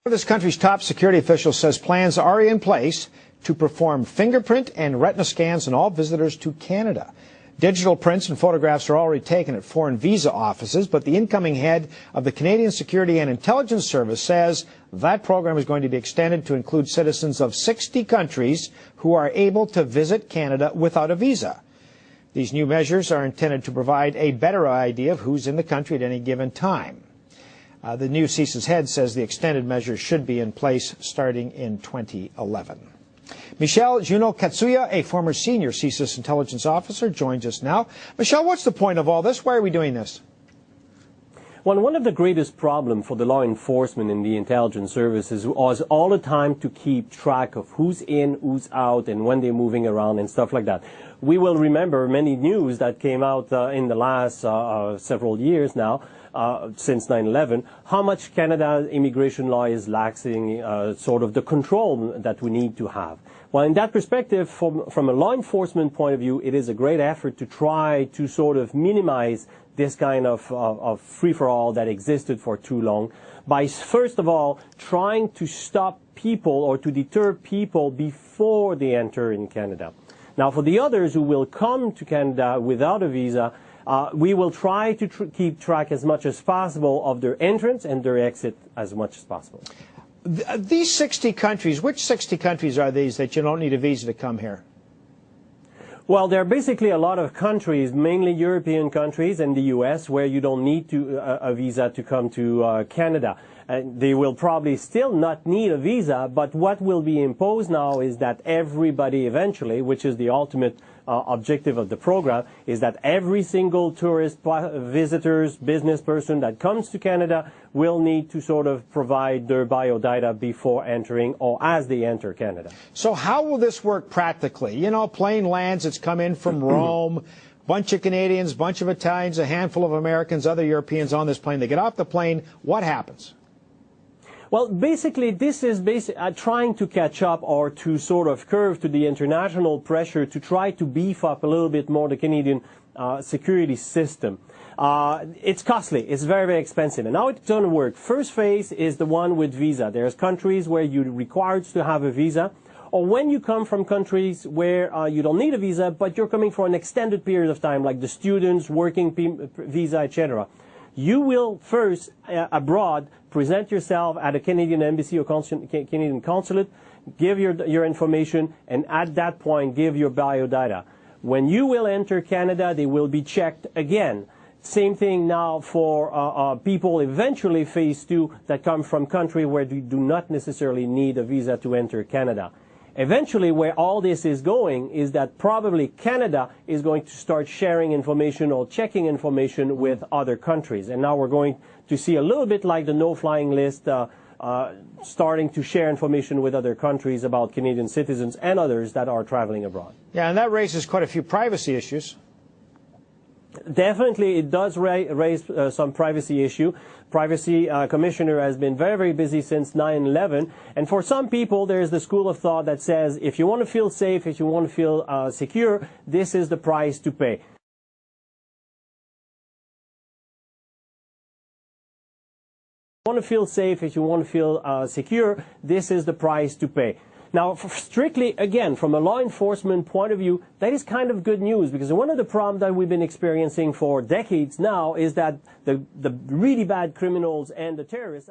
This country's top security official says plans are in place to perform fingerprint and retina scans on all visitors to Canada. Digital prints and photographs are already taken at foreign visa offices, but the incoming head of the Canadian Security and Intelligence Service says that program is going to be extended to include citizens of 60 countries who are able to visit Canada without a visa. These new measures are intended to provide a better idea of who's in the country at any given time. The new CISA's head says the extended measures should be in place starting in 2011. Michelle Juno Katsuya, a former senior CISA's intelligence officer, joins us now. Michelle, what's the point of all this? Why are we doing this? Well, one of the greatest problems for the law enforcement in the intelligence services was all the time to keep track of who's in, who's out, and when they're moving around and stuff like that. We will remember many news that came out in the last several years now, since 9/11, how much Canada's immigration law is lacking sort of the control that we need to have. Well, in that perspective, from a law enforcement point of view, it is a great effort to try to sort of minimize this kind of free-for-all that existed for too long by, first of all, trying to stop people or to deter people before they enter in Canada. Now, for the others who will come to Canada without a visa, we will try to keep track as much as possible of their entrance and their exit as much as possible. These 60 countries, which 60 countries are these that you don't need a visa to come here? Well, there are basically a lot of countries, mainly European countries and the U.S., where you don't need a visa to come to Canada. They will probably still not need a visa, but what will be imposed now is that everybody eventually, which is the ultimate objective of the program, is that every single tourist, visitors, business person that comes to Canada will need to sort of provide their biodata before entering or as they enter Canada. So how will this work practically? You know, plane lands, it's come in from Rome, bunch of Canadians, bunch of Italians, a handful of Americans, other Europeans on this plane. They get off the plane. What happens? Well, basically, this is trying to catch up or to sort of curve to the international pressure to try to beef up a little bit more the Canadian security system. It's costly. It's very, very expensive. And now it's going to work. First phase is the one with visa. There's countries where you're required to have a visa, or when you come from countries where you don't need a visa, but you're coming for an extended period of time, like the students, working visa, etc. You will first, abroad, present yourself at a Canadian embassy or Canadian consulate, give your information, and at that point, give your biodata. When you will enter Canada, they will be checked again. Same thing now for people eventually phase 2 that come from countries where they do not necessarily need a visa to enter Canada. Eventually, where all this is going is that probably Canada is going to start sharing information or checking information with other countries. And now we're going to see a little bit like the no-flying list starting to share information with other countries about Canadian citizens and others that are traveling abroad. Yeah, and that raises quite a few privacy issues. Definitely, it does raise some privacy issue. Privacy commissioner has been very, very busy since 9/11. And for some people, there's the school of thought that says, if you want to feel safe, if you want to feel secure, this is the price to pay. If you want to feel safe, if you want to feel secure, this is the price to pay. Now, strictly, again, from a law enforcement point of view, that is kind of good news, because one of the problems that we've been experiencing for decades now is that the really bad criminals and the terrorists